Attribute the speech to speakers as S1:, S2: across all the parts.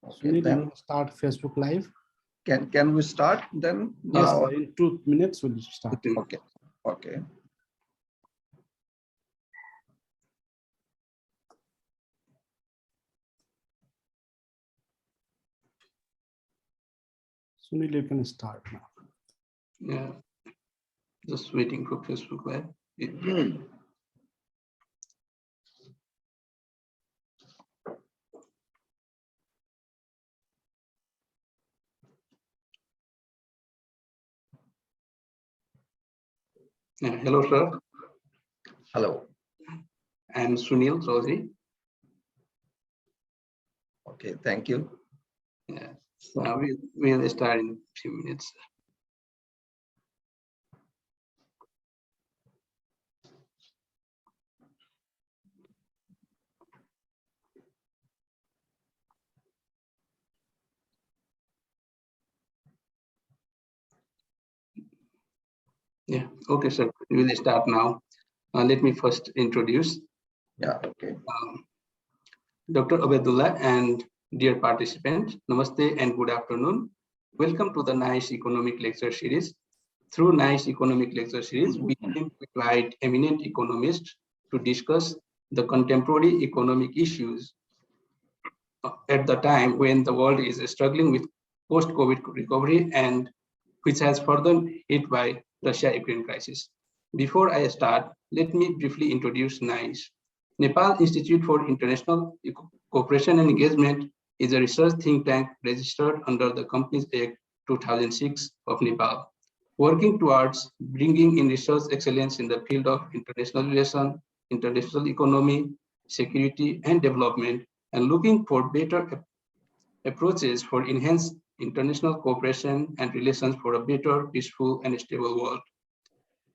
S1: Okay,
S2: Sunil,
S1: then
S2: you will start Facebook Live.
S1: can we start then?
S2: Yes, in 2 minutes we'll start.
S1: Okay. Okay.
S2: Sunil, you can start now.
S3: Yeah, just waiting for Facebook Live. Yeah, hello, sir.
S1: Hello.
S3: I'm Sunil Chaudhary.
S1: Okay, thank you.
S3: Yeah, so we'll start in a few minutes. Yeah, okay, sir. We will start now. Let me first introduce
S1: Yeah, okay.
S3: Dr. Abedullah and dear participants. Namaste and good afternoon. Welcome to the NICE Economic Lecture Series. Through NICE Economic Lecture Series, we aim to invite eminent economists to discuss the contemporary economic issues at the time when the world is struggling with post-COVID recovery and which has further hit by Russia-Ukraine crisis. Before I start, let me briefly introduce NICE. Nepal Institute for International Cooperation and Engagement is a research think tank registered under the Companies Act 2006 of Nepal, working towards bringing in research excellence in the field of international relations, international economy, security, and development, and looking for better approaches for enhanced international cooperation and relations for a better, peaceful, and stable world.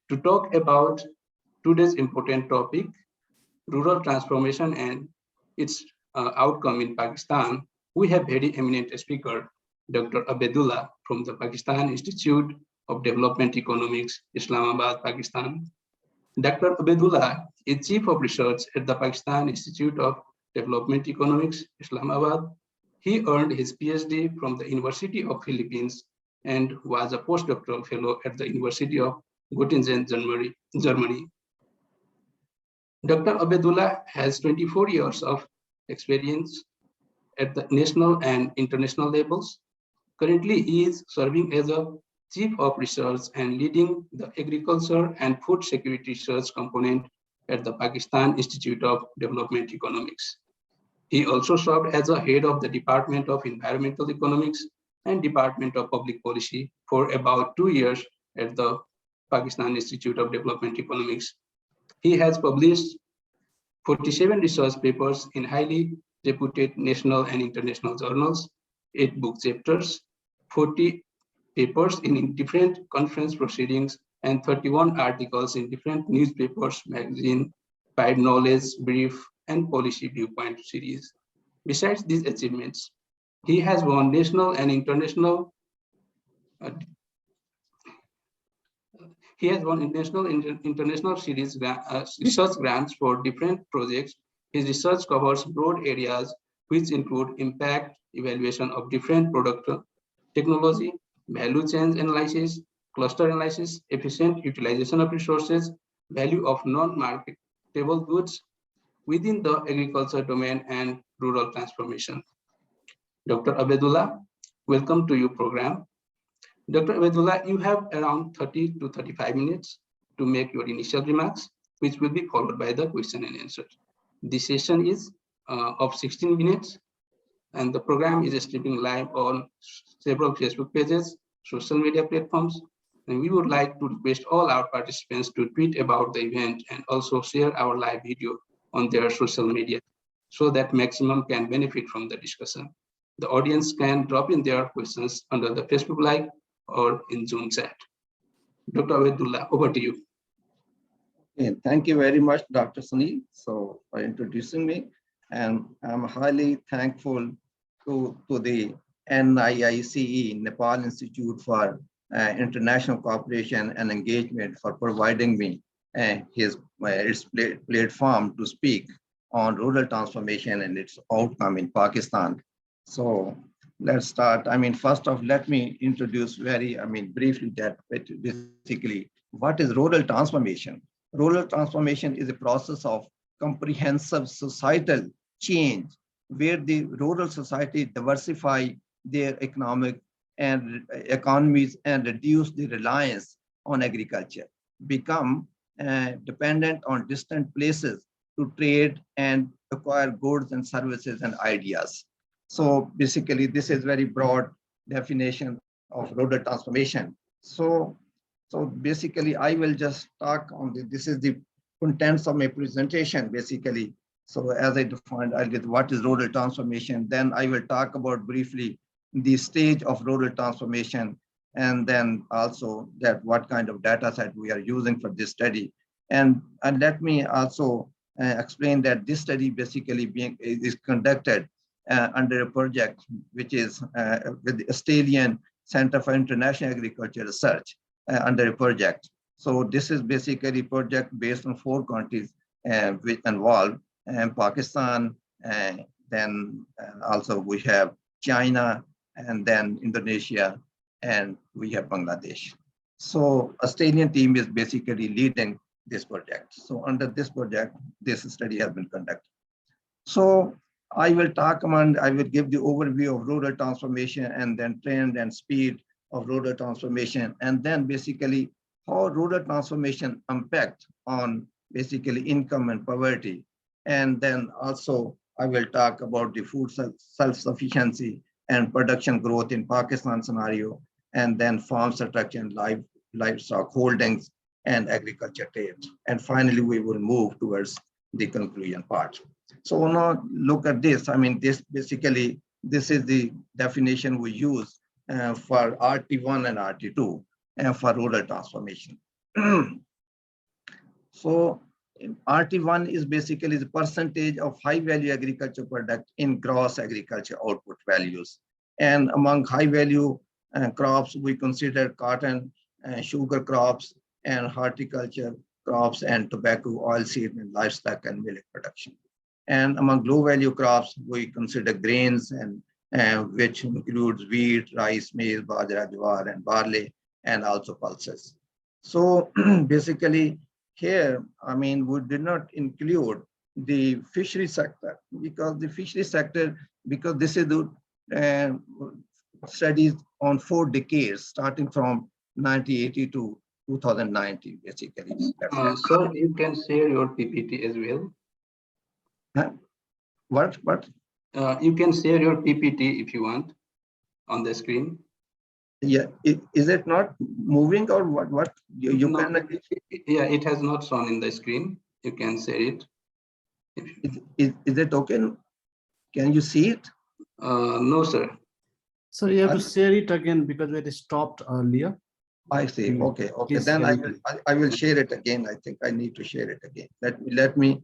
S3: To talk about today's important topic, rural transformation and its outcome in Pakistan, we have very eminent speaker, Dr. Abedullah from the Pakistan Institute of Development Economics, Islamabad, Pakistan. Dr. Abedullah is Chief of Research at the Pakistan Institute of Development Economics, Islamabad. He earned his Ph.D. from the University of Philippines and was a postdoctoral fellow at the University of Göttingen, Germany. Dr. Abedullah has 24 years of experience at the national and international levels. Currently, he is serving as a Chief of Research and leading the Agriculture and Food Security Research component at the Pakistan Institute of Development Economics. He also served as a head of the Department of Environmental Economics and Department of Public Policy for about 2 years at the Pakistan Institute of Development Economics. He has published 47 research papers in highly reputed national and international journals, 8 book chapters, 40 papers in different conference proceedings, and 31 articles in different newspapers, magazine, PIDE Knowledge, Brief, and Policy Viewpoint series. Besides these achievements, he has won national and international international series research grants for different projects. His research covers broad areas which include impact evaluation of different product technology, value chain analysis, cluster analysis, efficient utilization of resources, value of non-marketable goods within the agriculture domain, and rural transformation. Dr. Abedullah, welcome to your program. Dr. Abedullah, you have around 30 to 35 minutes to make your initial remarks, which will be followed by the question and answer. This session is of 16 minutes, and the program is streaming live on several Facebook pages, social media platforms, and we would like to request all our participants to tweet about the event and also share our live video on their social media so that maximum can benefit from the discussion. The audience can drop in their questions under the Facebook Live or in Zoom chat. Dr. Abedullah, over to you.
S1: Okay, thank you very much, Dr. Sunil, for introducing me. And I'm highly thankful to the NIICE, Nepal Institute for International Cooperation and Engagement, for providing me its platform to speak on rural transformation and its outcome in Pakistan. So let's start. First off, let me introduce briefly that basically what is rural transformation. Rural transformation is a process of comprehensive societal change where the rural society diversify their economies and reduce the reliance on agriculture, become dependent on distant places to trade and acquire goods and services and ideas. So basically, this is very broad definition of rural transformation. So basically, I will just talk on this is the contents of my presentation, basically. So as I defined, I'll get what is rural transformation. Then I will talk about briefly the stage of rural transformation, and then also that what kind of data set we are using for this study. And let me also explain that this study basically is conducted under a project which is with the Australian Center for International Agriculture Research under a project. So this is basically a project based on 4 countries which involved Pakistan, then also we have China, and then Indonesia, and we have Bangladesh. So Australian team is basically leading this project. So under this project, this study has been conducted. So I will give the overview of rural transformation and then trend and speed of rural transformation, and then basically how rural transformation impact on basically income and poverty. And then also I will talk about the food self-sufficiency and production growth in Pakistan scenario, and then farm structure and livestock holdings and agriculture trade. And finally, we will move towards the conclusion part. So now look at this. This basically, this is the definition we use for RT1 and RT2 for rural transformation. So RT1 is basically the percentage of high value agriculture product in gross agriculture output values. And among high value crops, we consider cotton, sugar crops, and horticulture crops, and tobacco, oilseed, and livestock and millet production. And among low value crops, we consider grains, and which includes wheat, rice, maize, bajra, jowar, and barley, and also pulses. So basically here, we did not include the fishery sector because this is the studies on 4 decades starting from 1980 to 2019, basically.
S3: Sir, you can share your PPT as well.
S1: Huh? What?
S3: You can share your PPT if you want on the screen.
S1: Yeah, is it not moving or what? You
S3: No,
S1: can.
S3: Yeah, it has not shown in the screen. You can share it.
S1: Is it okay? Can you see it?
S3: No, sir.
S2: So you have to share it again because it stopped earlier.
S1: I see. Okay.
S2: Please
S1: Then
S2: share
S1: I will share it again. I think I need to share it again. Let me.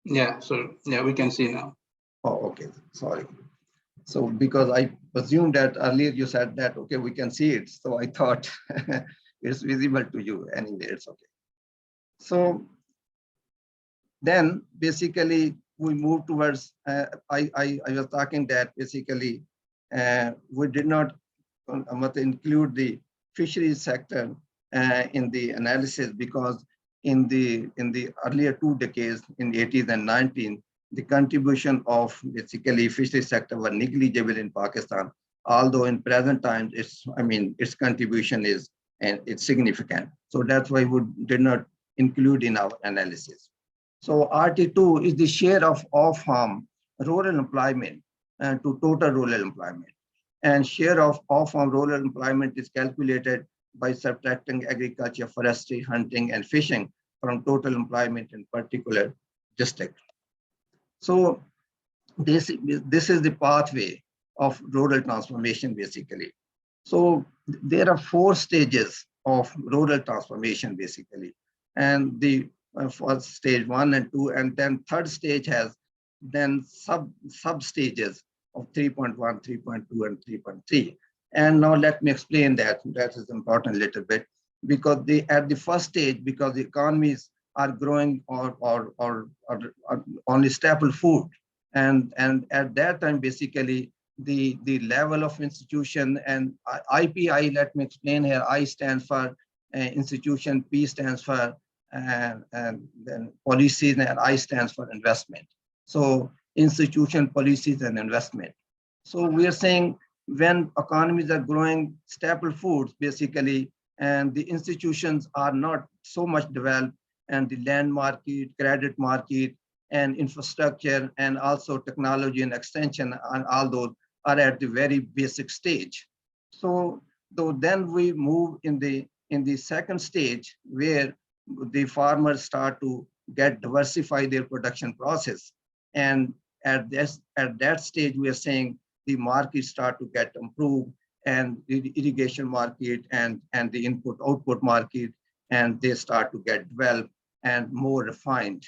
S3: Yeah, sir. Yeah, we can see now.
S1: Oh, okay. Sorry. So because I assumed that earlier you said that, okay, we can see it. So I thought it's visible to you anyway, it's okay. So then basically we move towards, I was talking that basically we did not include the fisheries sector in the analysis because in the earlier 2 decades, in the 80s and 90s, the contribution of basically fisheries sector were negligible in Pakistan, although in present times, its contribution is, and it's significant. So that's why we did not include in our analysis. So RT2 is the share of off-farm rural employment to total rural employment. And share of off-farm rural employment is calculated by subtracting agriculture, forestry, hunting, and fishing from total employment in particular district. So this is the pathway of rural transformation, basically. So there are 4 stages of rural transformation basically. And the first stage 1 and 2, and then third stage has then sub stages of 3.1, 3.2, and 3.3. And now let me explain that. That is important a little bit, because at the first stage, because the economies are growing or only staple food, and at that time basically the level of institution and IPI, let me explain here. I stands for institution, P stands for and then policies, and I stands for investment. So institution, policies, and investment. So we are saying when economies are growing staple foods basically, and the institutions are not so much developed, and the land market, credit market, and infrastructure, and also technology and extension, and all those are at the very basic stage. So then we move in the second stage, where the farmers start to diversify their production process. And at that stage, we are saying the markets start to get improved, and the irrigation market and the input-output market, and they start to get developed and more refined.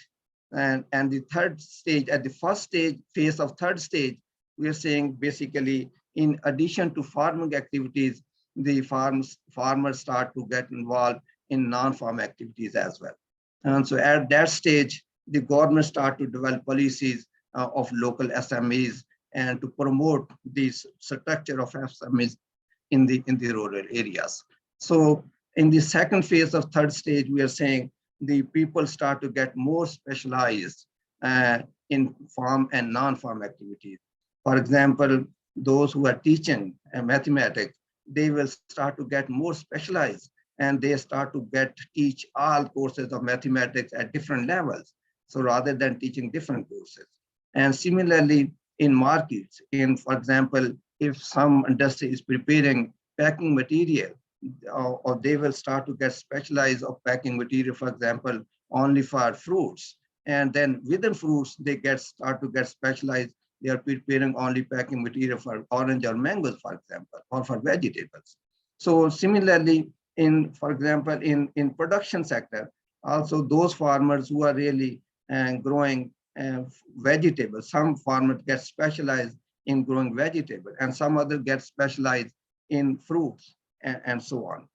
S1: And the third stage, at the first stage, phase of third stage, we are saying basically, in addition to farming activities, the farmers start to get involved in non-farm activities as well. And so at that stage, the government start to develop policies of local SMEs and to promote this structure of SMEs in the rural areas. So in the second phase of third stage, we are saying the people start to get more specialized in farm and non-farm activities. For example, those who are teaching mathematics, they will start to get more specialized, and they start to teach all courses of mathematics at different levels. So rather than teaching different courses. And similarly, in markets, for example, if some industry is preparing packing material, or they will start to get specialized of packing material, for example, only for fruits. And then within fruits, they start to get specialized. They are preparing only packing material for orange or mangoes, for example, or for vegetables. So similarly, for example, in production sector, also those farmers who are really growing vegetables, some farmers get specialized in growing vegetables, and some others get specialized in fruits, and so on.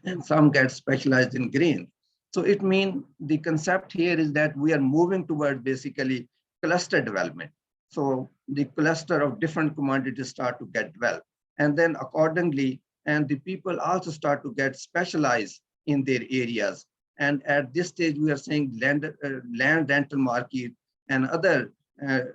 S1: And some get specialized in grain. So it means the concept here is that we are moving toward basically cluster development. So the cluster of different commodities start to get developed. And then accordingly, and the people also start to get specialized in their areas. And at this stage, we are saying land rental market and other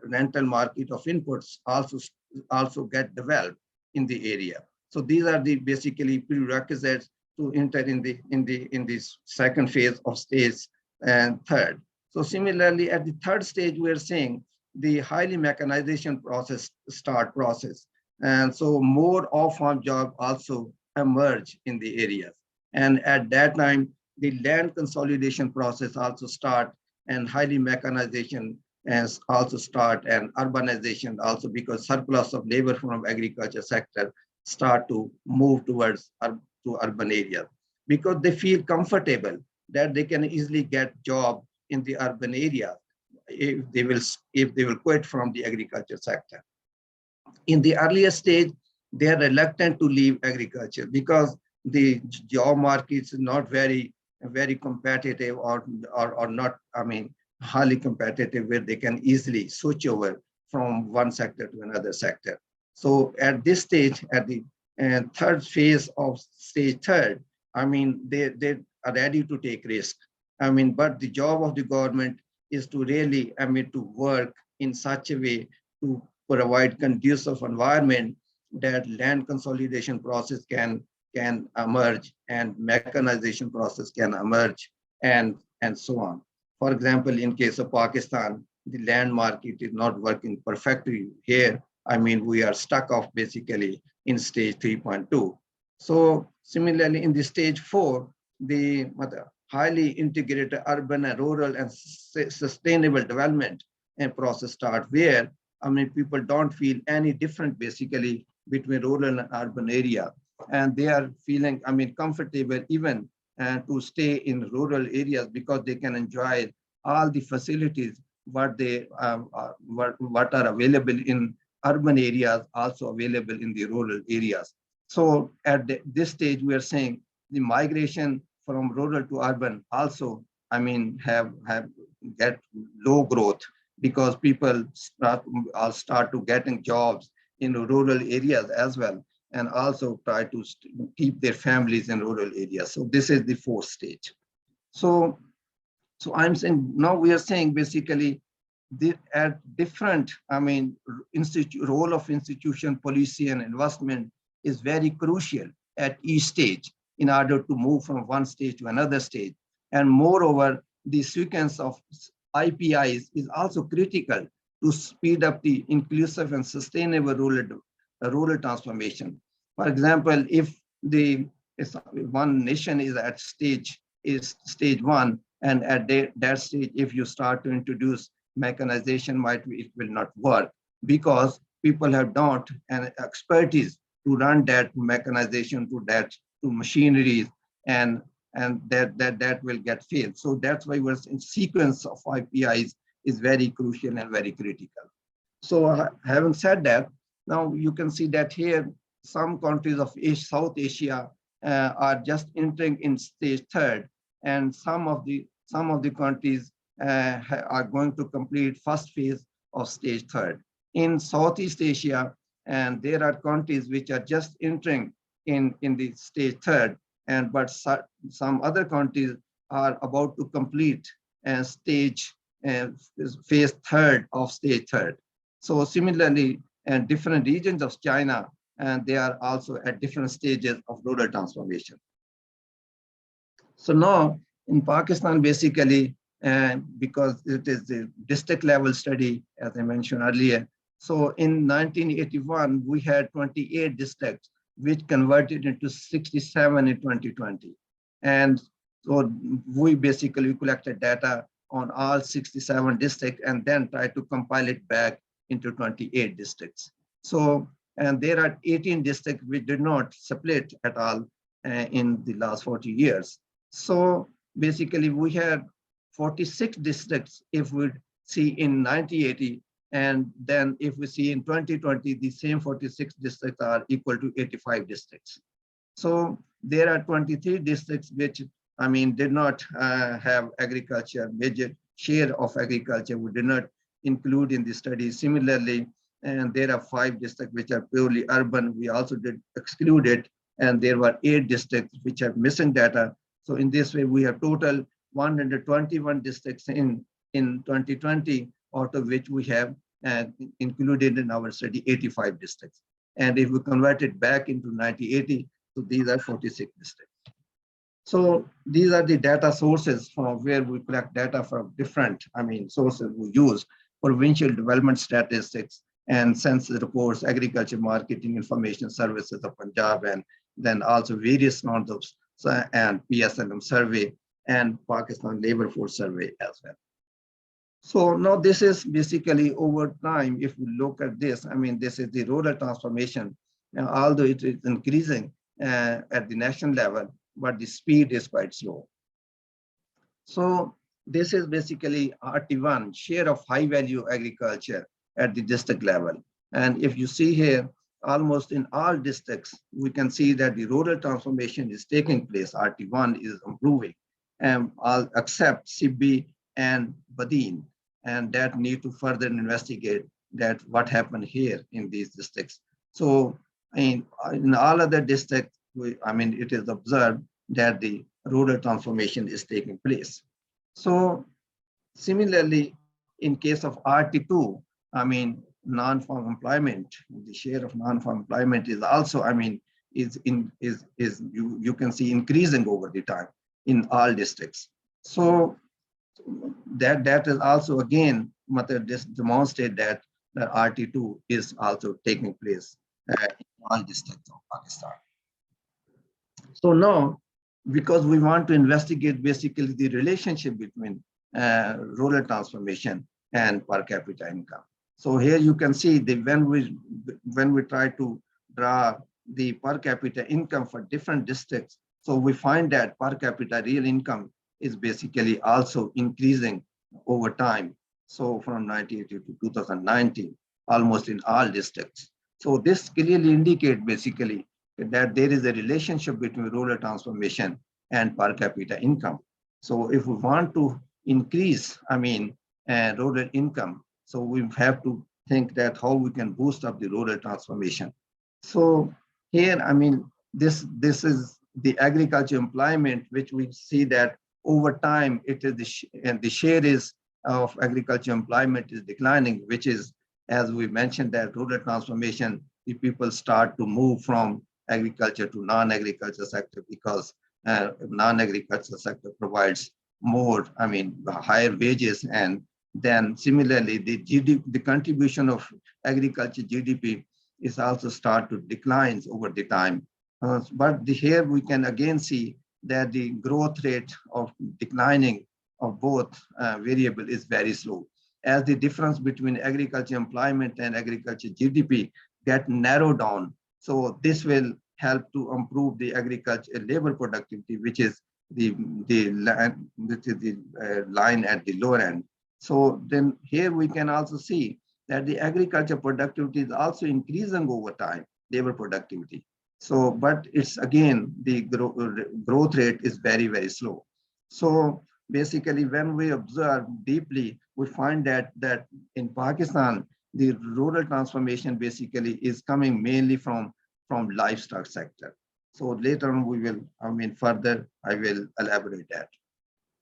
S1: rental market of inputs also get developed in the area. So these are the basically prerequisites to enter in this second phase of stage and third. So similarly, at the third stage, we are saying the highly mechanization process. And so more off-farm jobs also emerge in the areas. And at that time, the land consolidation process also start, and highly mechanization as also start, and urbanization also, because surplus of labor from agriculture sector start to move towards to urban areas, because they feel comfortable that they can easily get job in the urban area if they will quit from the agriculture sector. In the earlier stage, they are reluctant to leave agriculture because the job markets is not very competitive, or not, highly competitive, where they can easily switch over from one sector to another sector. So at this stage, at the third phase of stage third, they are ready to take risk. But the job of the government is to really, to work in such a way to provide conducive environment that land consolidation process can emerge, and mechanization process can emerge, and so on. For example, in case of Pakistan, the land market is not working perfectly here. We are stuck off basically in stage 3.2. So similarly, in the stage 4, the highly integrated urban and rural and sustainable development and process start, where people don't feel any different basically between rural and urban area. and they are feeling, I mean, comfortable even to stay in rural areas because they can enjoy all the facilities what they what are available in urban areas, also available in the rural areas. So at this stage, we are saying the migration from rural to urban also, I mean, have get low growth because people start to getting jobs in rural areas as well, and also try to keep their families in rural areas. So this is the fourth stage. So I'm saying now we are saying basically at different, I mean, role of institution, policy, and investment is very crucial at each stage in order to move from one stage to another stage. And moreover, the sequence of IPIs is also critical to speed up the inclusive and sustainable rural transformation. For example, if one nation is at stage one, and at that stage, if you start to introduce mechanization, it will not work because people have not an expertise to run that mechanization to machineries, and that will get failed. So that's why we're in sequence of IPIs is very crucial and very critical. So having said that, now you can see that here some countries of South Asia are just entering in stage third, and some of the countries are going to complete first phase of stage third. In Southeast Asia, and there are countries which are just entering in the stage third, but some other countries are about to complete phase third of stage third. So similarly, in different regions of China, and they are also at different stages of rural transformation. So now in Pakistan, basically, because it is the district level study, as I mentioned earlier. So in 1981, we had 28 districts, which converted into 67 in 2020. And so we basically collected data on all 67 districts and then tried to compile it back into 28 districts. So, and there are 18 districts which did not split at all in the last 40 years. So basically we had 46 districts if we see in 1980, and then if we see in 2020, the same 46 districts are equal to 85 districts. So there are 23 districts which, I mean, did not have agriculture, major share of agriculture, we did not include in the study. Similarly, and there are 5 districts which are purely urban, we also did exclude it, and there were 8 districts which have missing data. So in this way, we have total 121 districts in 2020, out of which we have included in our study 85 districts. And if we convert it back into 1980, so these are 46 districts. So these are the data sources from where we collect data from different, I mean, sources we use: provincial development statistics and census reports, agriculture marketing information services of Punjab, and then also various rounds of and PSLM survey and Pakistan labor force survey as well. So now this is basically over time, if we look at this, I mean, this is the rural transformation, and although it is increasing at the national level, but the speed is quite slow. So this is basically RT1, share of high value agriculture at the district level. And if you see here, almost in all districts, we can see that the rural transformation is taking place. RT1 is improving, and all except Sibbi and Badin, and that need to further investigate that what happened here in these districts. So in all other districts, I mean, it is observed that the rural transformation is taking place. So similarly, in case of RT2, I mean, non-farm employment, the share of non-farm employment is also, I mean, you can see increasing over the time in all districts. So that is also again demonstrate that the RT2 is also taking place in all districts of Pakistan. So now, because we want to investigate basically the relationship between rural transformation and per capita income. So here you can see that when we try to draw the per capita income for different districts. So we find that per capita real income is basically also increasing over time. So from 1980 to 2019, almost in all districts. So this clearly indicates basically that there is a relationship between rural transformation and per capita income. So if we want to increase, rural income, so we have to think that how we can boost up the rural transformation. So here, this is the agriculture employment, which we see that over time it is the share is of agriculture employment is declining, which is, as we mentioned, that rural transformation, the people start to move from agriculture to non-agriculture sector because non-agriculture sector provides more, higher wages, and then similarly the GDP, the contribution of agriculture GDP is also start to decline over the time. But here we can again see that the growth rate of declining of both variable is very slow. As the difference between agriculture employment and agriculture GDP get narrowed down, so this will help to improve the agriculture labor productivity, which is the line at the lower end. So then here we can also see that the agriculture productivity is also increasing over time, labor productivity. So, but it's again, the growth rate is very, very slow. So basically, when we observe deeply, we find that in Pakistan, the rural transformation basically is coming mainly from livestock sector. So later on, we will, further, I will elaborate that.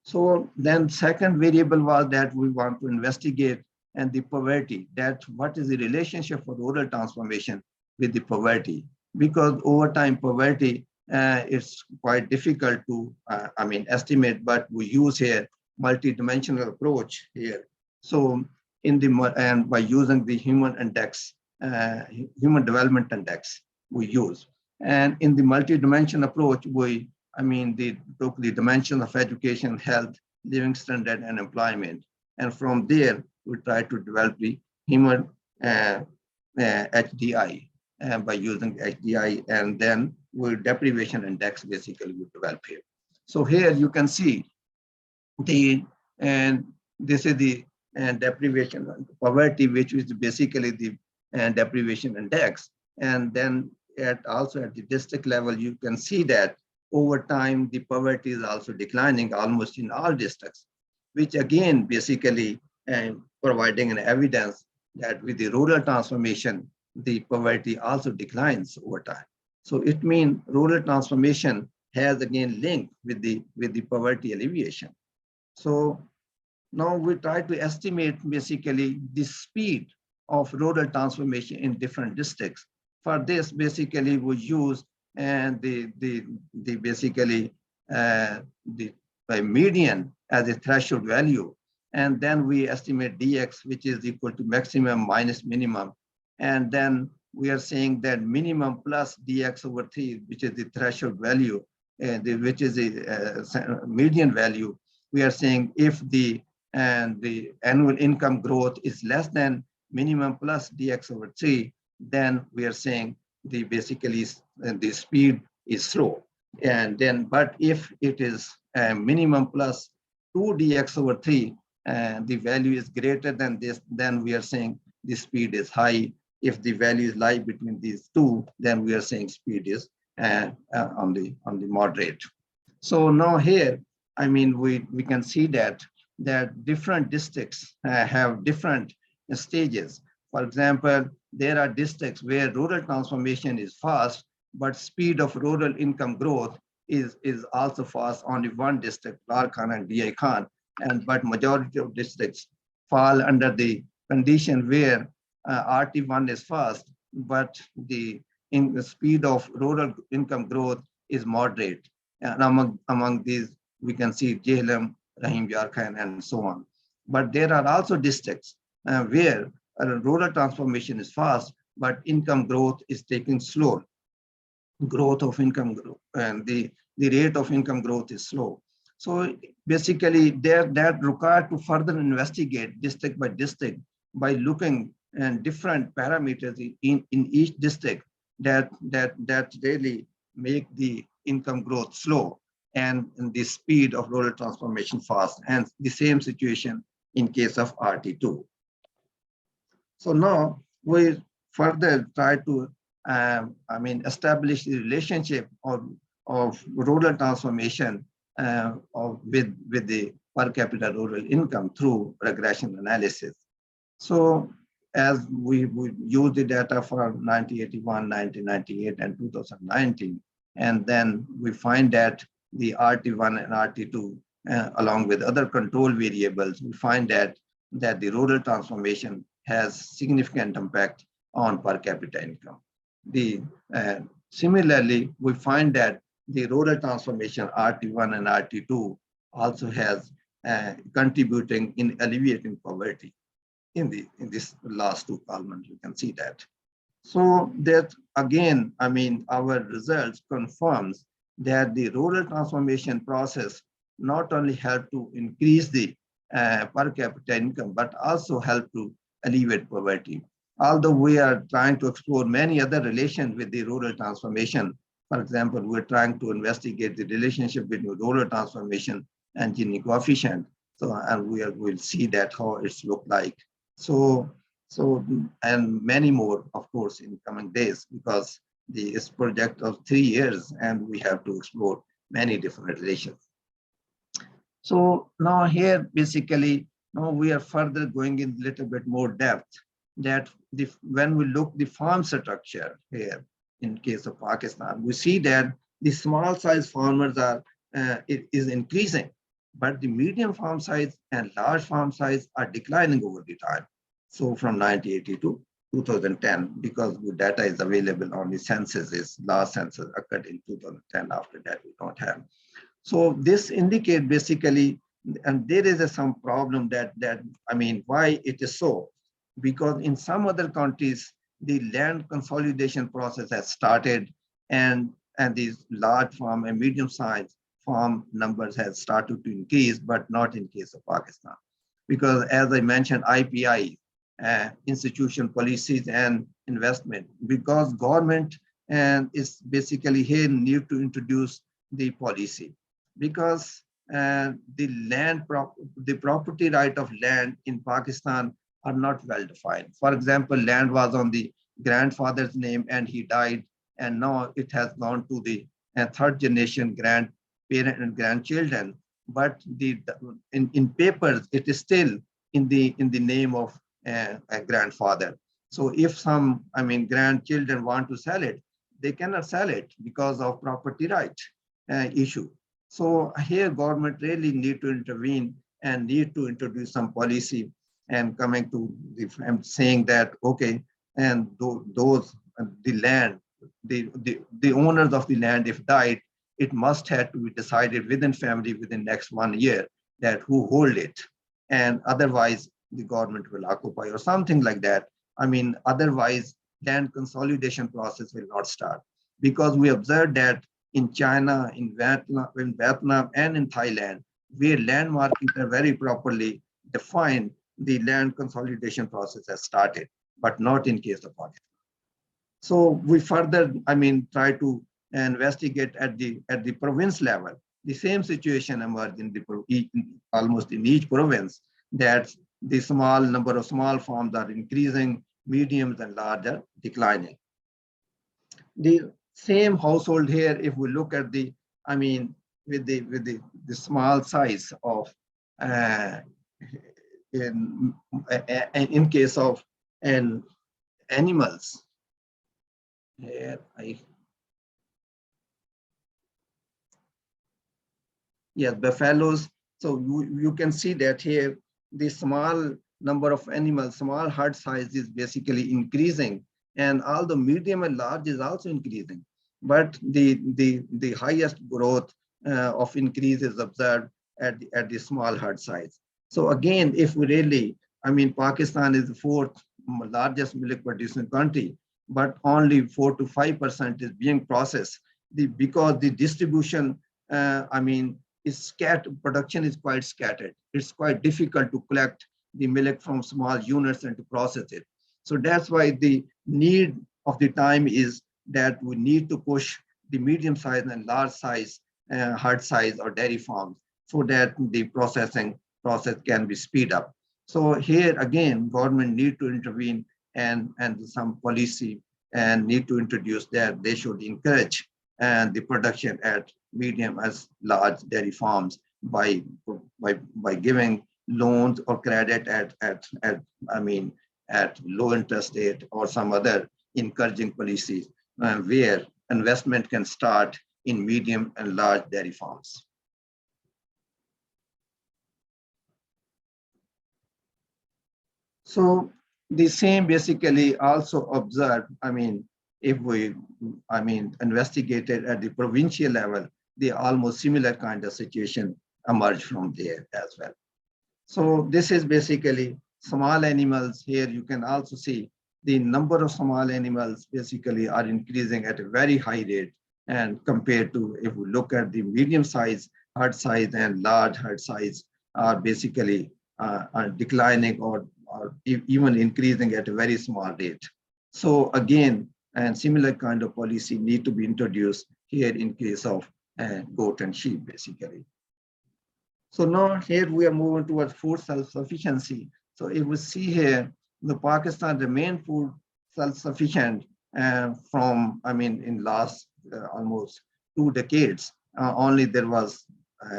S1: So then second variable was that we want to investigate and the poverty, that what is the relationship for rural transformation with the poverty? Because over time poverty is quite difficult to estimate, but we use here multi-dimensional approach here. So in the and by using the human index, human development index we use, and in the multi-dimensional approach we took the dimensions of education, health, living standard, and employment, and from there we try to develop the human HDI. By using HDI, and then with deprivation index basically we develop here. So here you can see this is the deprivation poverty, which is basically the deprivation index, and then also at the district level you can see that over time the poverty is also declining almost in all districts, which again basically providing an evidence that with the rural transformation the poverty also declines over time. So it means rural transformation has again linked with the poverty alleviation. So now we try to estimate basically the speed of rural transformation in different districts. For this, basically we use the median as a threshold value, and then we estimate dx, which is equal to maximum minus minimum. And then we are saying that minimum plus dx over 3, which is the threshold value, which is the median value. We are saying if the annual income growth is less than minimum plus dx over 3, then we are saying basically the speed is slow. And then, but if it is minimum plus 2 dx over 3, the value is greater than this, then we are saying the speed is high. If the values lie between these two, then we are saying speed is on the moderate. So now here, we can see that different districts have different stages. For example, there are districts where rural transformation is fast, but speed of rural income growth is also fast. Only one district, Larkhan and DI Khan, but majority of districts fall under the condition where RT1 is fast, but the speed of rural income growth is moderate. And among these, we can see Jhelum, Rahim Yarkhan, and so on. But there are also districts where rural transformation is fast, but income growth is taking slow. Growth of income growth, and the rate of income growth is slow. So basically, that required to further investigate district by district by looking at different parameters in each district that really make the income growth slow and the speed of rural transformation fast, and the same situation in case of RT2. So now we further try to establish the relationship of rural transformation with the per capita rural income through regression analysis. So as we use the data for 1981, 1998, and 2019, and then we find that the RT1 and RT2, along with other control variables, we find that the rural transformation has significant impact on per capita income. Similarly, we find that the rural transformation RT1 and RT2 also has contributing in alleviating poverty. In this last two columns, you can see that. So that again, our results confirms that the rural transformation process not only help to increase the per capita income, but also help to alleviate poverty. Although we are trying to explore many other relations with the rural transformation. For example, we're trying to investigate the relationship between rural transformation and Gini coefficient. So, and we'll see that how it's look like. So and many more, of course, in coming days, because this project of 3 years, and we have to explore many different relations. So now here, basically, now we are further going in a little bit more depth, that when we look the farm structure here, in case of Pakistan, we see that the small size farmers it is increasing, but the medium farm size and large farm size are declining over the time. So from 1980 to 2010, because the data is available on the census, last census occurred in 2010, after that we don't have. So this indicates basically, and there is some problem why it is so, because in some other countries, the land consolidation process has started, and these large farm and medium sized farm numbers have started to increase, but not in case of Pakistan. Because as I mentioned, IPI, institution policies and investment, because government is basically here need to introduce the policy, because the property right of land in Pakistan are not well defined. For example, land was on the grandfather's name and he died, and now it has gone to the third generation grandparent and grandchildren, but in papers it is still in the name of a grandfather. So if some grandchildren want to sell it, they cannot sell it because of property right issue. So here government really need to intervene and need to introduce some policy, and coming to I'm saying that okay, and those the land, the owners of the land, if died, it must have to be decided within family within next 1 year that who hold it, and otherwise the government will occupy or something like that. Otherwise land consolidation process will not start, because we observed that in China, in Vietnam and in Thailand, where land markings are very properly defined, the land consolidation process has started, but not in case of Pakistan. So we further, try to investigate at the province level. The same situation emerged almost in each province, that the small number of small farms are increasing, mediums and large are declining. The same household here, if we look at with the small size of in case of animals. Here yes, buffaloes. So you can see that here the small number of animals, small herd size is basically increasing, and all the medium and large is also increasing. But the highest growth of increase is observed at the small herd size. So again, if we really, Pakistan is the 4th largest milk producing country, but only 4 to 5% is being processed. Because the distribution, is scattered, production is quite scattered. It's quite difficult to collect the milk from small units and to process it. So that's why the need of the time is that we need to push the medium size and large size herd size or dairy farms so that the processing process can be speed up. So here again, government need to intervene and some policy and need to introduce that they should encourage the production at medium as large dairy farms by giving loans or credit at low interest rate or some other encouraging policies where investment can start in medium and large dairy farms. So the same basically also observed, if we, investigated at the provincial level, the almost similar kind of situation emerged from there as well. So this is basically small animals. Here you can also see the number of small animals basically are increasing at a very high rate, and compared to if we look at the medium size herd size and large herd size are basically are declining or even increasing at a very small rate. So again, and similar kind of policy need to be introduced here in case of goat and sheep basically. So now here we are moving towards food self-sufficiency. So if we see here, the Pakistan remained food self-sufficient in last almost 2 decades. Only there was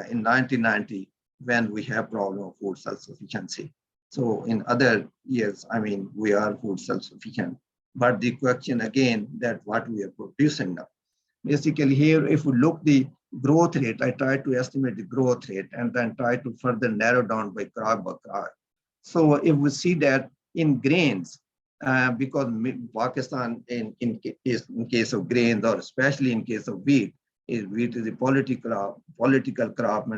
S1: in 1990 when we have problem of food self-sufficiency. So in other years, we are food self-sufficient. But the question again that what we are producing now. Basically here, if we look the growth rate, I try to estimate the growth rate and then try to further narrow down by crop. So if we see that in grains, because Pakistan in case of grains or especially in case of wheat is a political crop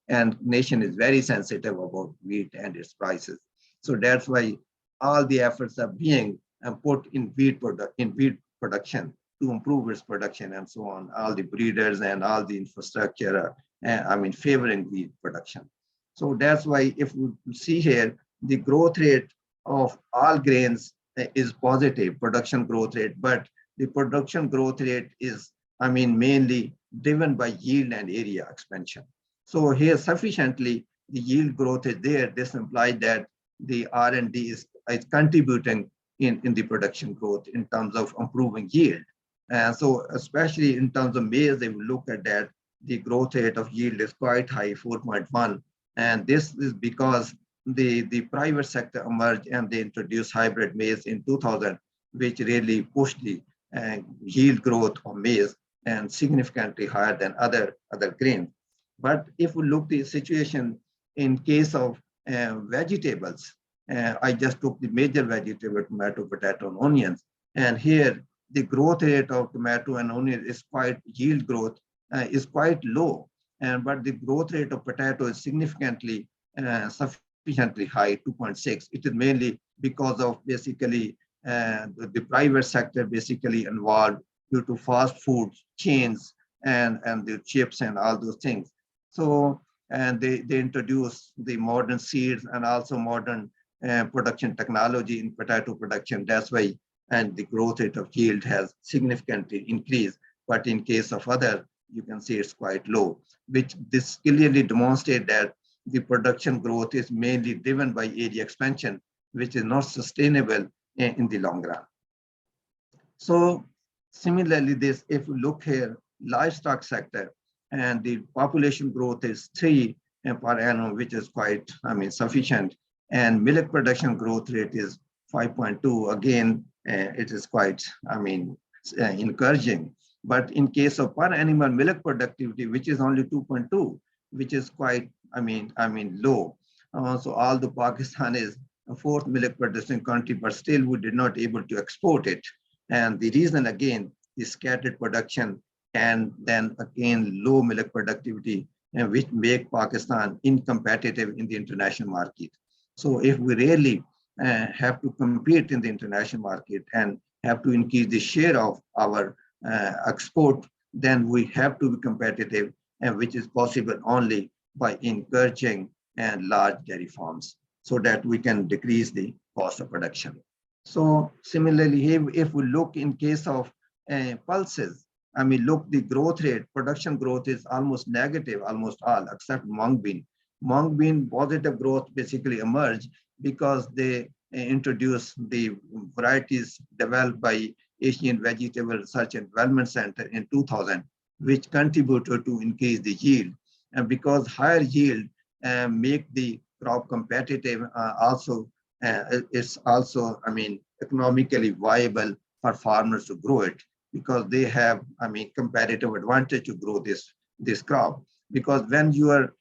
S1: and nation is very sensitive about wheat and its prices. So that's why all the efforts are being put in wheat production to improve its production and so on. All the breeders and all the infrastructure, favoring wheat production. So that's why if we see here, the growth rate of all grains is positive production growth rate, but the production growth rate is, mainly driven by yield and area expansion. So here sufficiently the yield growth is there. This implies that the R&D is contributing in the production growth in terms of improving yield. And so especially in terms of maize, they will look at that, the growth rate of yield is quite high, 4.1. And this is because the private sector emerged and they introduced hybrid maize in 2000, which really pushed the yield growth of maize and significantly higher than other grains. But if we look the situation in case of vegetables, I just took the major vegetable, tomato, potato, and onions. And here the growth rate of tomato and onion is quite, yield growth is quite low. But the growth rate of potato is significantly sufficiently high, 2.6. It is mainly because of basically the private sector basically involved due to fast food chains and the chips and all those things. So, and they introduce the modern seeds and also modern production technology in potato production. That's why, and the growth rate of yield has significantly increased. But in case of other, you can see it's quite low, which this clearly demonstrates that the production growth is mainly driven by area expansion, which is not sustainable in the long run. So similarly, this, if we look here, livestock sector, and the population growth is 3 per annum, which is quite, sufficient. And milk production growth rate is 5.2. Again, it is quite, encouraging. But in case of per animal milk productivity, which is only 2.2, which is quite, low. So although Pakistan is a 4th milk producing country, but still we did not able to export it. And the reason again, is scattered production and then again low milk productivity, and which make Pakistan incompetitive in the international market. So if we really have to compete in the international market and have to increase the share of our export, then we have to be competitive, and which is possible only by encouraging large dairy farms so that we can decrease the cost of production. So similarly, if we look in case of pulses. I mean, look, the growth rate, production growth is almost negative, almost all, except mung bean. Mung bean positive growth basically emerged because they introduced the varieties developed by Asian Vegetable Research and Development Center in 2000, which contributed to increase the yield. And because higher yield make the crop competitive, it's also, I mean, economically viable for farmers to grow it, because they have, I mean, competitive advantage to grow this crop. Because when your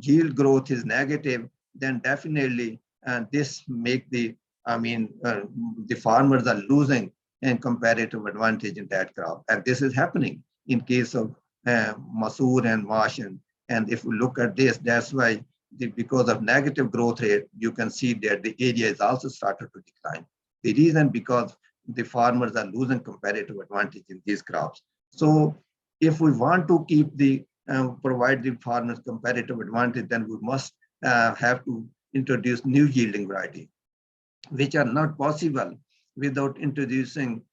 S1: yield growth is negative, then definitely this make the, I mean, the farmers are losing a comparative advantage in that crop. And this is happening in case of masoor and mash. And if we look at this, that's why because of negative growth rate, you can see that the area is also started to decline. The reason because the farmers are losing comparative advantage in these crops. So if we want to keep the provide the farmers comparative advantage, then we must have to introduce new yielding variety, which are not possible without introducing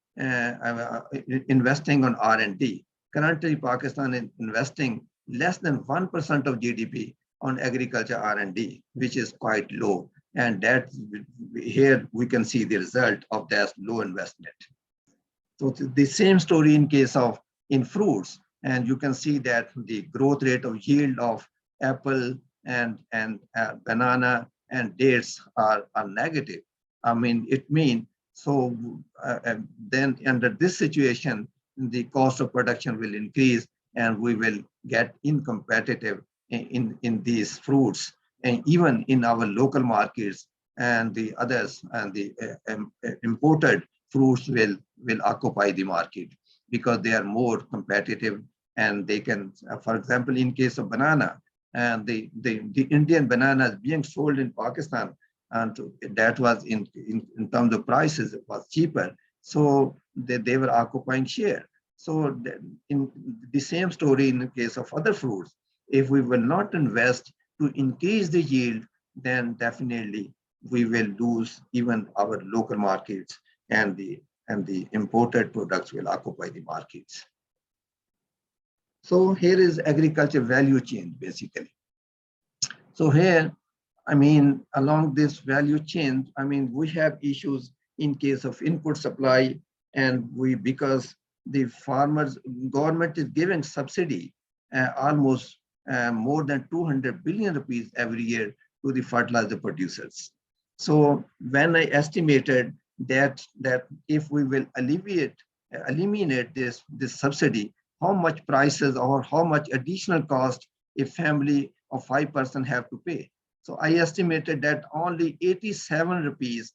S1: investing on R&D. Currently, Pakistan is investing less than 1% of GDP on agriculture R&D, which is quite low. And that here we can see the result of that low investment. So the same story in case of in fruits, and you can see that the growth rate of yield of apple and banana and dates are negative. I mean, it means so then under this situation, the cost of production will increase and we will get incompetitive in these fruits, and even in our local markets, and the others and the imported fruits will occupy the market because they are more competitive, and they can, for example, in case of banana, and the Indian bananas being sold in Pakistan, and that was in terms of prices, it was cheaper. So they were occupying share. So in the same story in the case of other fruits, if we will not invest to increase the yield, then definitely we will lose even our local markets, and the imported products will occupy the markets. So here is agriculture value chain basically. So here, I mean, along this value chain, I mean, we have issues in case of input supply, and because the farmers, government is giving subsidy almost more than 200 billion rupees every year to the fertilizer producers. So when I estimated that if we will eliminate this subsidy, how much prices or how much additional cost a family of 5 persons have to pay. So I estimated that only 87 rupees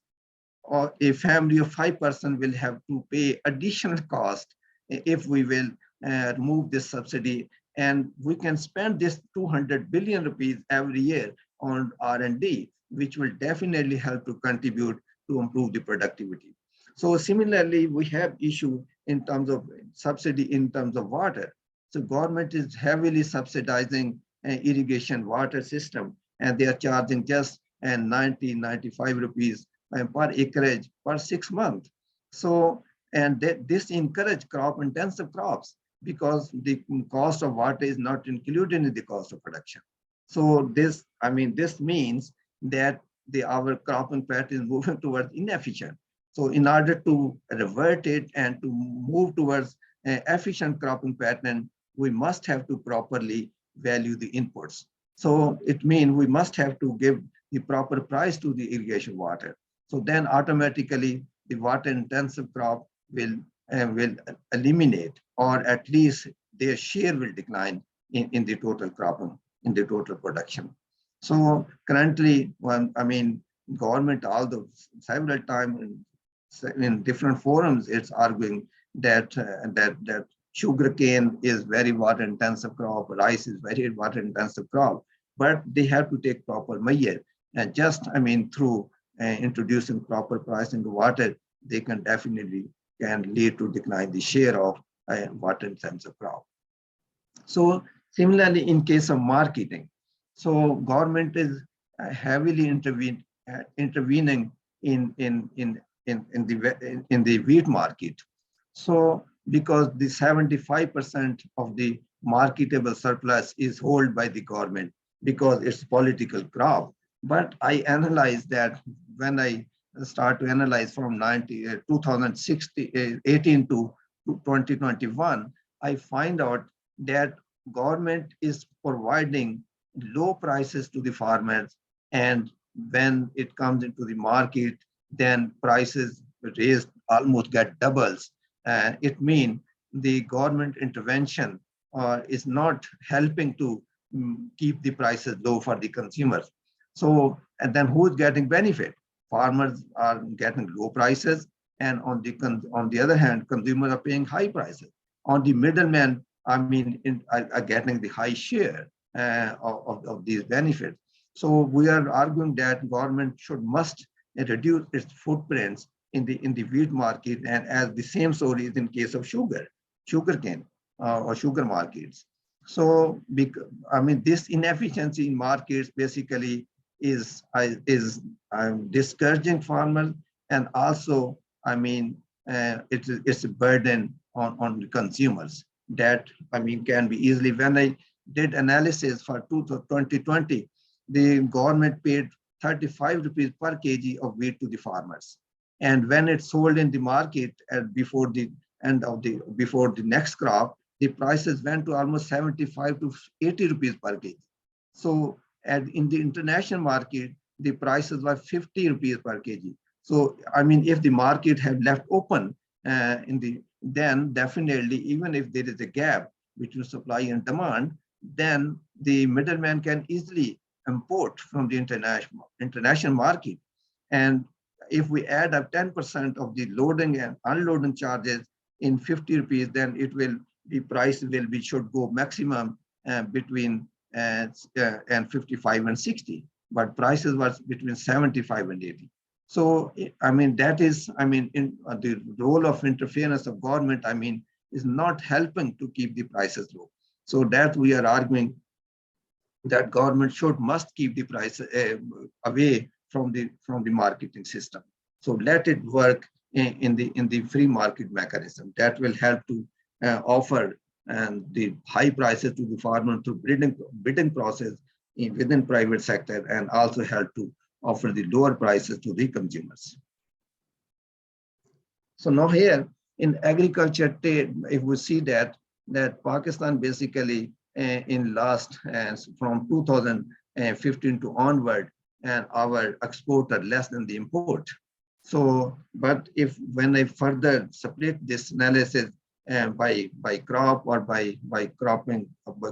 S1: or a family of 5 persons will have to pay additional cost if we will remove this subsidy, and we can spend this 200 billion rupees every year on R&D, which will definitely help to contribute to improve the productivity. So similarly, we have issue in terms of subsidy in terms of water. So government is heavily subsidizing irrigation water system, and they are charging just 95 rupees per acreage per 6 months. So, and this encourage crop intensive crops because the cost of water is not included in the cost of production. So this, I mean, this means that our cropping pattern is moving towards inefficient. So in order to revert it and to move towards efficient cropping pattern, we must have to properly value the inputs. So it means we must have to give the proper price to the irrigation water. So then automatically the water intensive crop will eliminate, or at least their share will decline in the total cropping, in the total production. So currently, I mean, government, although several times in different forums, it's arguing that sugarcane is very water intensive crop, rice is very water intensive crop, but they have to take proper measure. And just, I mean, through introducing proper pricing of water, they can definitely lead to decline the share of water intensive crop. So similarly, in case of marketing, so government is heavily intervening in the wheat market. So because the 75% of the marketable surplus is held by the government because it's political crop. But I analyzed that when I start to analyze from 2018 to 2021, I find out that government is providing low prices to the farmers, and when it comes into the market, then prices raised almost get doubles. It means the government intervention is not helping to keep the prices low for the consumers. So, and then who's getting benefit? Farmers are getting low prices, and on the other hand, consumers are paying high prices. On the middlemen, I mean, are getting the high share of these benefits. So we are arguing that government must reduce its footprints in the wheat market, and as the same story is in case of sugarcane or sugar markets. So I mean, this inefficiency in markets basically is discouraging farmers, and also, I mean, it's a burden on the consumers that, I mean, can be easily. When I did analysis for 2020, the government paid 35 rupees per kg of wheat to the farmers. And when it's sold in the market before the next crop, the prices went to almost 75 to 80 rupees per kg. So in the international market, the prices were 50 rupees per kg. So, I mean, if the market had left open then definitely, even if there is a gap between supply and demand, then the middleman can easily import from the international market. And if we add up 10% of the loading and unloading charges in 50 rupees, then the price should go maximum between 55 and 60, but prices was between 75 and 80. So, I mean, that is, I mean, in the role of interference of government, I mean, is not helping to keep the prices low. So that we are arguing that government must keep the price away from the marketing system. So let it work in the free market mechanism that will help to offer the high prices to the farmer through bidding process within private sector, and also help to offer the lower prices to the consumers. So now here in agriculture trade, if we see that Pakistan basically in last from 2015 to onward, and our export are less than the import. So, but when I further split this analysis by crop or by cropping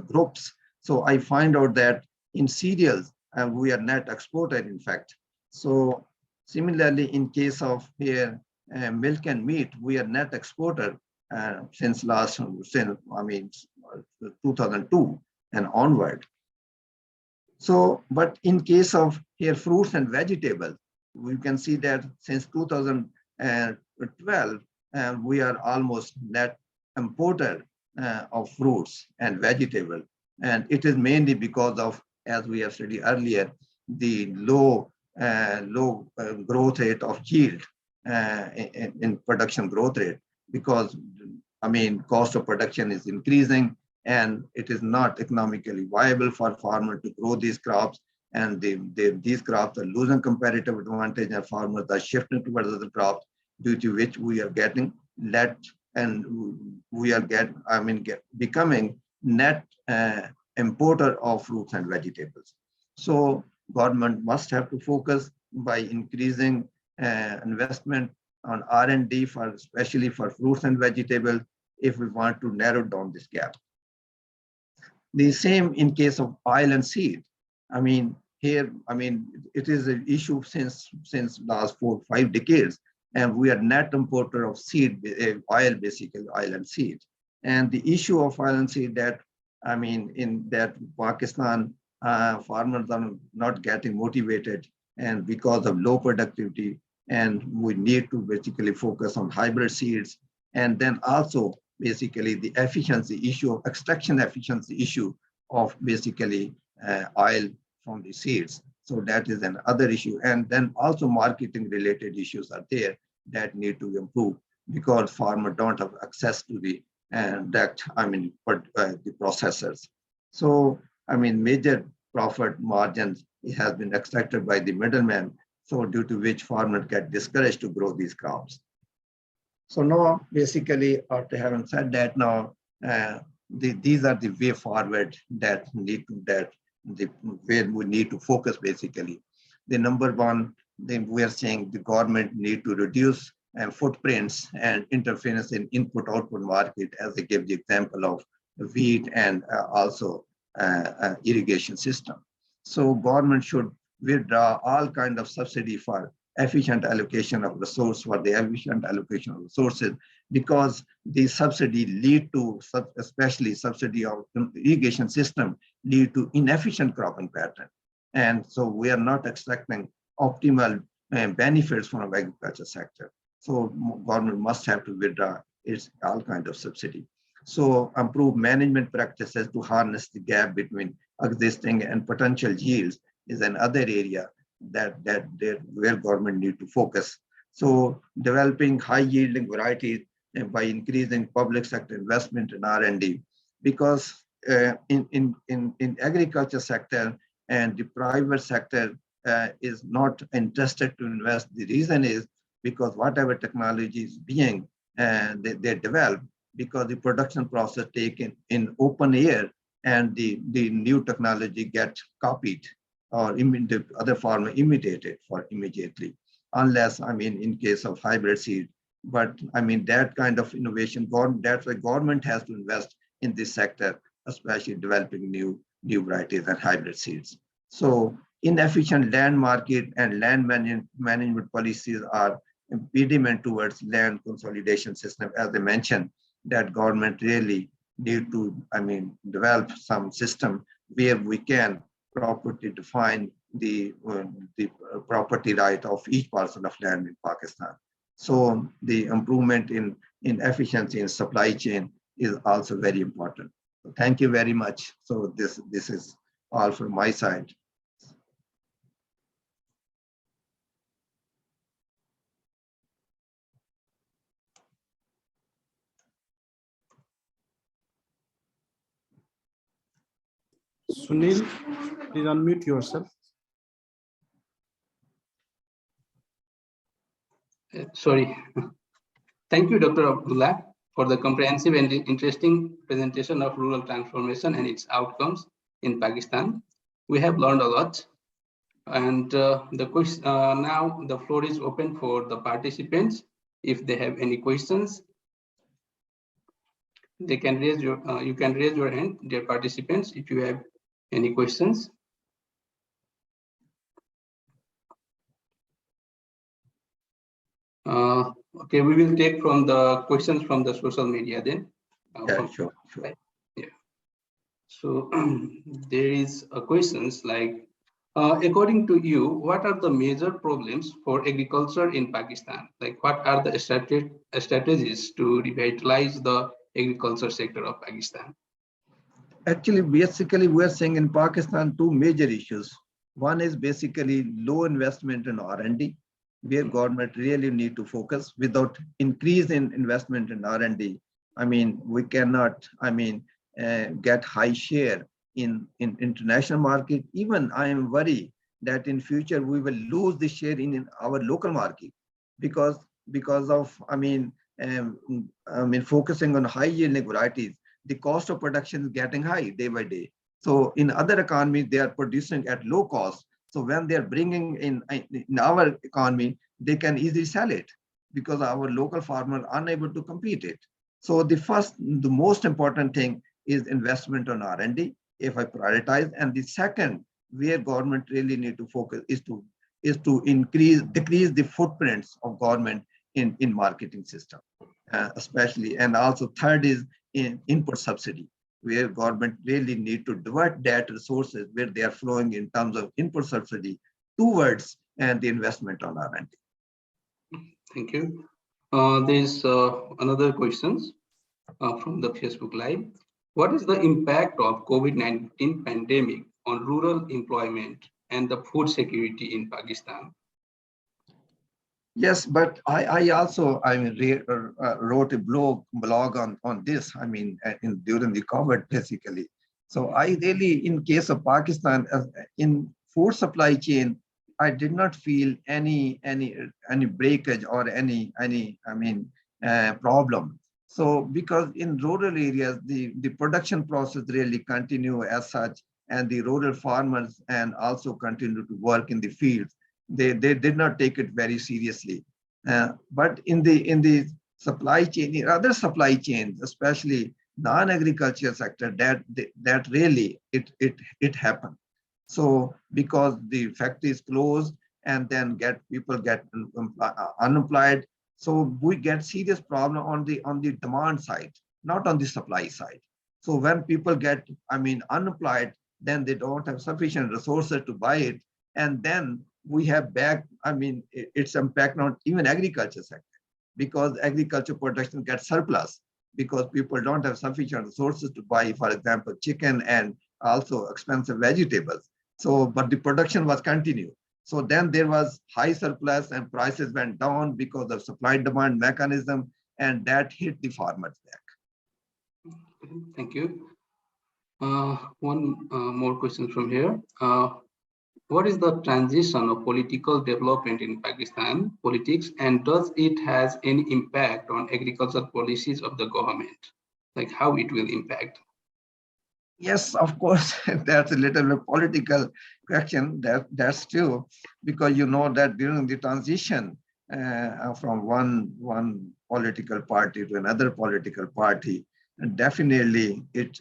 S1: groups, so I find out that in cereals we are net exporter, in fact. So similarly, in case of here milk and meat, we are net exporter since 2002 and onward. So, but in case of here fruits and vegetables, we can see that since 2012, we are almost net importer of fruits and vegetables. And it is mainly because of, as we have studied earlier, the low growth rate of yield in production growth rate, because I mean, cost of production is increasing, and it is not economically viable for farmers to grow these crops, and these crops are losing comparative advantage, and farmers are shifting towards other crops, due to which we are getting becoming net importer of fruits and vegetables. So government must have to focus by increasing investment on R&D especially for fruits and vegetables, if we want to narrow down this gap. The same in case of oil and seed. I mean, here, I mean, it is an issue since last 4 or 5 decades, and we are net importer of seed, oil, basically oil and seed. And the issue of oil and seed, that, I mean, in that Pakistan, farmers are not getting motivated, and because of low productivity, and we need to basically focus on hybrid seeds, and then also basically the efficiency issue of extraction efficiency issue of basically oil from the seeds. So that is another issue. And then also marketing related issues are there that need to improve. because farmers don't have access to the the processors. So major profit margins has been extracted by the middleman. So due to which farmers get discouraged to grow these crops. So now, basically, after having said that, now these are the way forward that where we need to focus. Basically, the number one, we are saying the government need to reduce footprints and interference in input-output market, as I gave the example of wheat and also irrigation system. So government should withdraw all kind of subsidy for efficient allocation of resource, for the efficient allocation of resources, because the subsidy lead to, especially subsidy of irrigation system, lead to inefficient cropping pattern. And so we are not extracting optimal benefits from agriculture sector. So government must have to withdraw its all kind of subsidy. So improve management practices to harness the gap between existing and potential yields is another area that where government need to focus. So developing high yielding varieties by increasing public sector investment in R&D, because in agriculture sector and the private sector is not interested to invest. The reason is because whatever technology is being they develop, because the production process taken in open air and the new technology gets copied or the other farmer imitated for immediately, unless in case of hybrid seed. But that kind of innovation, that's why government has to invest in this sector, especially developing new varieties and hybrid seeds. So inefficient land market and land management policies are impediment towards land consolidation system. As I mentioned, that government really need to develop some system where we can properly define the property right of each parcel of land in Pakistan. So the improvement in efficiency in supply chain is also very important. So thank you very much. So this is all from my side.
S2: Sunil, please unmute yourself.
S3: Sorry. Thank you, Dr. Abedullah, for the comprehensive and interesting presentation of rural transformation and its outcomes in Pakistan. We have learned a lot. And now the floor is open for the participants. If they have any questions, they can raise you can raise your hand, dear participants, if you have any questions. Okay, we will take from the questions from the social media then.
S1: Yeah, sure.
S3: Yeah. So there is a questions like, according to you, what are the major problems for agriculture in Pakistan? Like, what are the strategies to revitalize the agriculture sector of Pakistan?
S1: Actually, basically, we're seeing in Pakistan two major issues. One is basically low investment in R&D, where government really need to focus. Without increase in investment in R&D, we cannot, get high share in international market. Even I am worried that in future we will lose the share in our local market because of focusing on high yielding varieties. The cost of production is getting high day by day. So in other economies, they are producing at low cost. So when they're bringing in our economy, they can easily sell it because our local farmers are unable to compete it. So the most important thing is investment on R&D, if I prioritize. And the second, where government really need to focus is to decrease the footprints of government in marketing system, especially. And also third is in input subsidy, where government really need to divert that resources where they are flowing in terms of input subsidy towards the investment on R&D.
S3: Thank you. There's another questions from the Facebook Live. What is the impact of COVID-19 pandemic on rural employment and the food security in Pakistan?
S1: Yes, but I also wrote a blog on this. During the COVID basically. So I really, in case of Pakistan, in food supply chain, I did not feel any breakage or any problem. So because in rural areas, the production process really continue as such, and the rural farmers and also continue to work in the fields. They did not take it very seriously. But in the supply chain, in other supply chains, especially non-agriculture sector, that really it happened. So because the factory is closed and then people get unemployed, so we get serious problem on the demand side, not on the supply side. So when people get unemployed, then they don't have sufficient resources to buy it, and then we have its impact on even agriculture sector, because agriculture production gets surplus because people don't have sufficient resources to buy, for example, chicken and also expensive vegetables. So, but the production was continued. So then there was high surplus and prices went down because of supply demand mechanism, and that hit the farmers back.
S3: Thank you. One more question from here. What is the transition of political development in Pakistan politics, and does it has any impact on agricultural policies of the government? Like how it will impact?
S1: Yes, of course, that's a little bit political question. That's true, because you know that during the transition from one political party to another political party, definitely it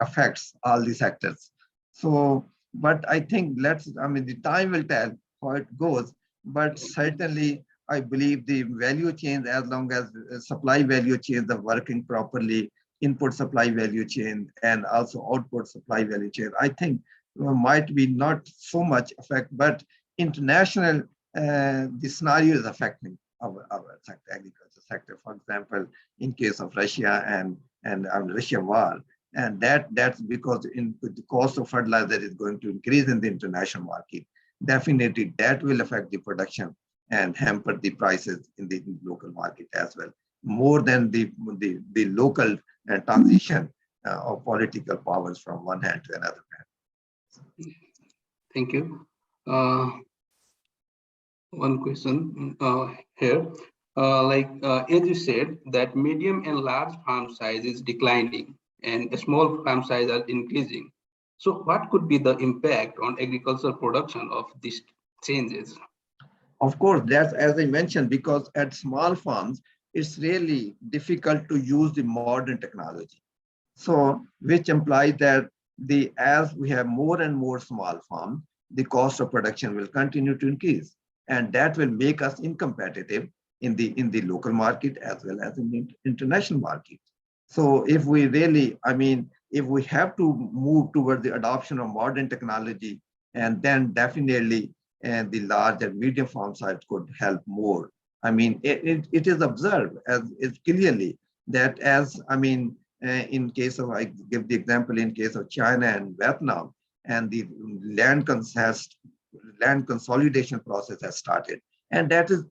S1: affects all the sectors. So, but I think the time will tell how it goes. But certainly, I believe the value chains, as long as supply value chains are working properly, input supply value chain and also output supply value chain, I think might be not so much effect, but international, the scenario is affecting our sector, agriculture sector. For example, in case of Russia and Russia war, and that's because the cost of fertilizer is going to increase in the international market. Definitely, that will affect the production and hamper the prices in the local market as well, more than the local transition of political powers from one hand to another hand.
S3: Thank you. One question here. As you said, that medium and large farm size is declining and small farm size are increasing. So what could be the impact on agricultural production of these changes?
S1: Of course, that's as I mentioned, because at small farms, it's really difficult to use the modern technology. So, which implies that as we have more and more small farms, the cost of production will continue to increase, and that will make us incompetitive in the local market as well as in the international market. So, if we really, if we have to move toward the adoption of modern technology, and then definitely, and the large and medium farm size could help more. It is observed as clearly that in case of, I give the example in case of China and Vietnam, and the land consolidation process has started. And that is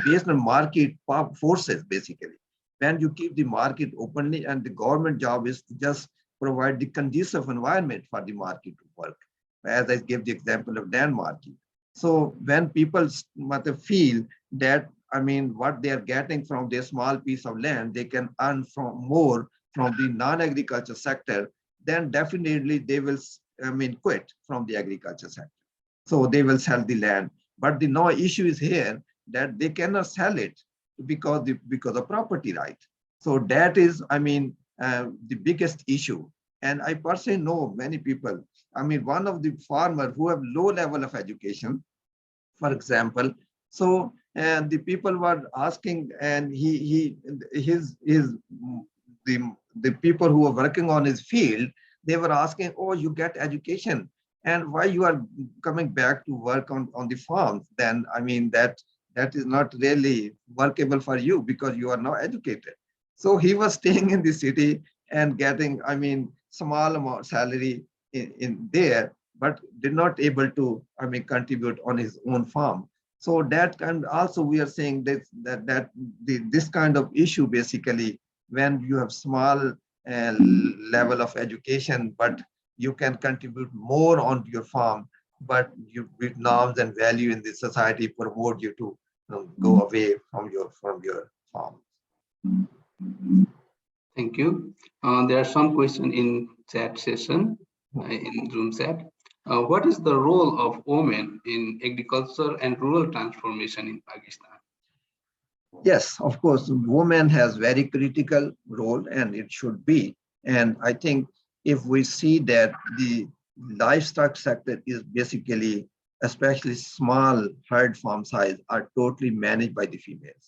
S1: based on market forces, basically. When you keep the market openly, and the government job is to just provide the conducive environment for the market to work, as I gave the example of Denmark. So when people feel that, what they are getting from their small piece of land, they can earn more from the non-agriculture sector, then definitely they will, quit from the agriculture sector. So they will sell the land. But the no issue is here that they cannot sell it because of property right. So that is, the biggest issue. And I personally know many people. One of the farmers who have low level of education, for example. So, and the people were asking, and the people who were working on his field, they were asking, oh, you get education, and why you are coming back to work on the farms? Then, that is not really workable for you because you are not educated. So he was staying in the city and getting, small amount salary in there, but did not able to, contribute on his own farm. So that kind also we are saying this kind of issue basically when you have small level of education, but you can contribute more onto your farm, but you with norms and value in the society promote you to go away from your farm.
S3: Thank you. There are some questions in chat session, in Zoom chat. What is the role of women in agriculture and rural transformation in Pakistan?
S1: Yes, of course, women has very critical role and it should be. And I think if we see that the livestock sector is basically, especially small herd farm size, are totally managed by the females.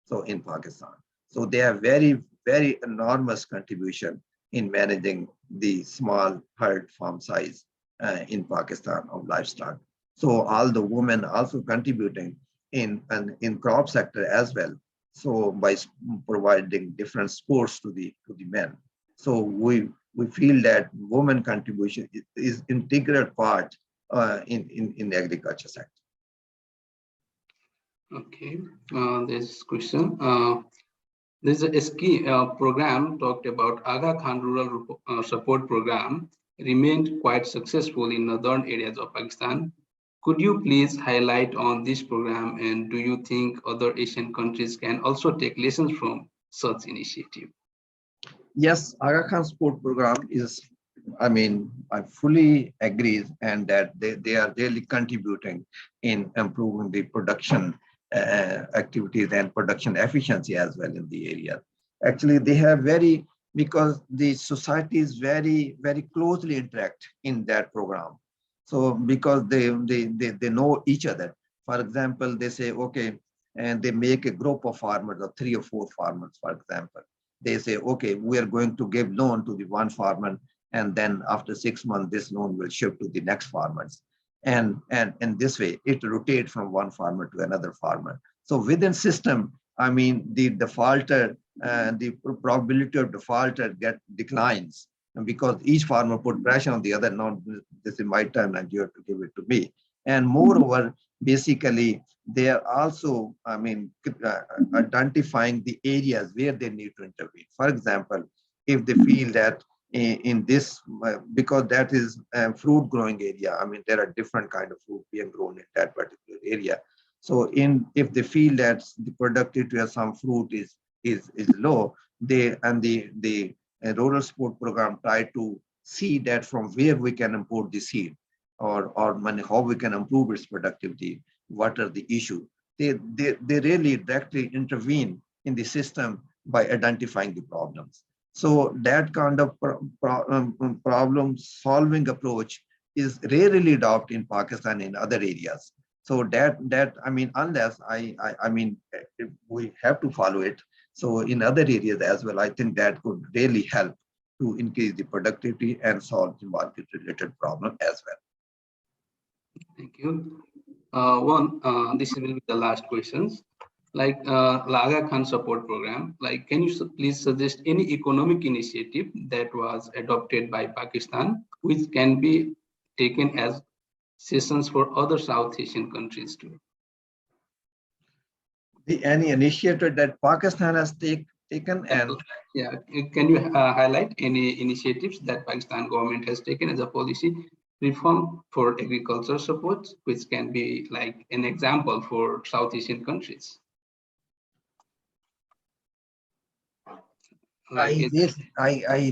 S1: So in Pakistan. So they have very, very enormous contribution in managing the small herd farm size in Pakistan of livestock. So all the women also contributing in crop sector as well. So by providing different sports to the men. So we feel that women contribution is integral part in the agriculture sector.
S3: Okay, this question. There's a SKI program talked about Aga Khan Rural Support Program remained quite successful in northern areas of Pakistan. Could you please highlight on this program, and do you think other Asian countries can also take lessons from such initiative?
S1: Yes, Aga Khan Support Program is, I mean, I fully agree, and that they are really contributing in improving the production activities and production efficiency as well in the area. Actually, they have because the society is very, very closely interact in that program. So because they know each other. For example, they say, okay, and they make a group of farmers or 3 or 4 farmers, for example. They say, okay, we are going to give loan to the one farmer, and then after 6 months, this loan will shift to the next farmers. And this way, it rotates from one farmer to another farmer. So within system, I mean, the defaulter, the probability of defaulter declines, because each farmer put pressure on the other. No, this is my time and you have to give it to me. And moreover, basically, they are also, I mean, identifying the areas where they need to intervene. For example, if they feel that in this, because that is a fruit growing area, I mean, there are different kind of fruit being grown in that particular area. So if they feel that the productivity of some fruit is low, the rural support program try to see that from where we can import the seed, or how we can improve its productivity, what are the issues. They really directly intervene in the system by identifying the problems. So that kind of problem solving approach is rarely adopted in Pakistan in other areas. So that I mean, unless I mean, we have to follow it. So in other areas as well, I think that could really help to increase the productivity and solve the market related problem as well.
S3: Thank you. This will be the last questions. Like Aga Khan Support Program, like, can you please suggest any economic initiative that was adopted by Pakistan, which can be taken as sessions for other South Asian countries too?
S1: Any initiative that Pakistan has taken, and
S3: yeah, can you highlight any initiatives that Pakistan government has taken as a policy reform for agriculture support, which can be like an example for South Asian countries?
S1: I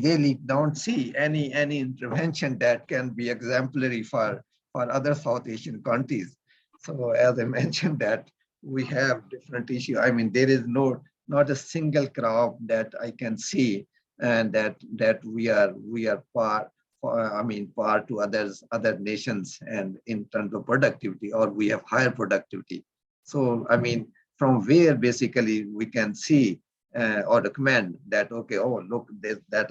S1: really don't see any intervention that can be exemplary for other South Asian countries. So as I mentioned, that we have different issues. I mean, there is not a single crop that I can see, and that we are par to other nations, and in terms of productivity, or we have higher productivity. So I mean, from where basically we can see or recommend that, okay, oh look, that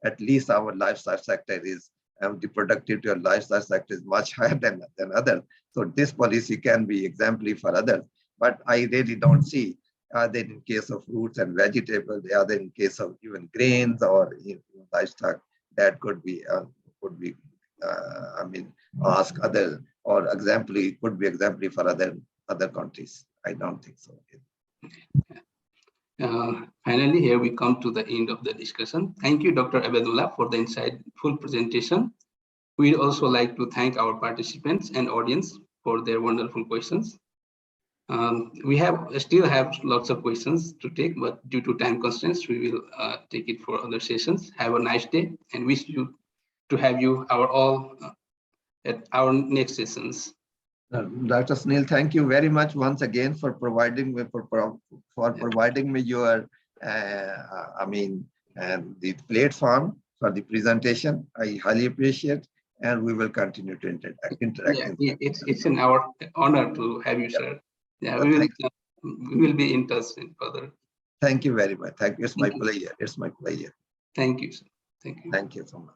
S1: at least our livestock sector is the productivity of livestock sector is much higher than others. So this policy can be exemplary for others, but I really don't see either in case of fruits and vegetables, either in case of even grains or livestock, that could be I mean, ask other, or exemplary, could be exemplary for other other countries. I don't think so.
S3: Finally, here we come to the end of the discussion. Thank you, Dr. Abedullah, for the insightful presentation. We'd also like to thank our participants and audience for their wonderful questions. We still have lots of questions to take, but due to time constraints, we will take it for other sessions. Have a nice day, and wish you to have you all at our next sessions.
S1: Dr. Sunil, thank you very much once again for providing me your, the platform for the presentation. I highly appreciate, and we will continue to interact.
S3: Yeah, it's in our honor to have you, sir. Yeah, we will be in touch further.
S1: Thank you very much. Thank you. It's my pleasure. It's my pleasure.
S3: Thank you, sir. Thank you.
S1: Thank you so much.